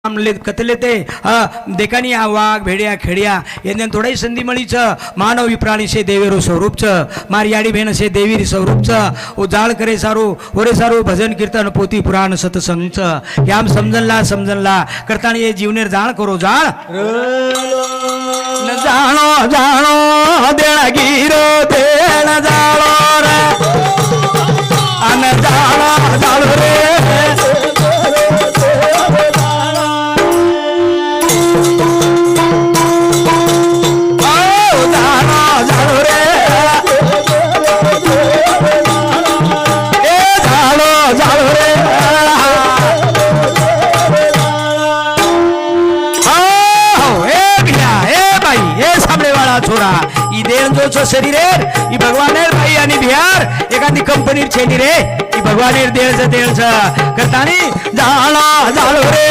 कतले ते देखानी वाघ भेड़िया खेड़िया यांनी थोड़ी संधि मळी छ मानव विप्राणी से देवेरो स्वरूप छ मारियाड़ी भेण से देवी स्वरूप छ उजाळ करे सारू ओरे सारू भजन कीर्तन पोती पुराण सत्संग छ याम समजनला करतानी ये जीवनेर जाण करो जाण न जाणो जाणो देणा गिरो देण जाळो रे अन जाणो जाळो रे छोरा ई देण जो शरीर है ई भगवानेर भाई आणि बिहार एखादी कंपनीर छेनी रे ई भगवानेर देण करतानी जाळो जाळो रे।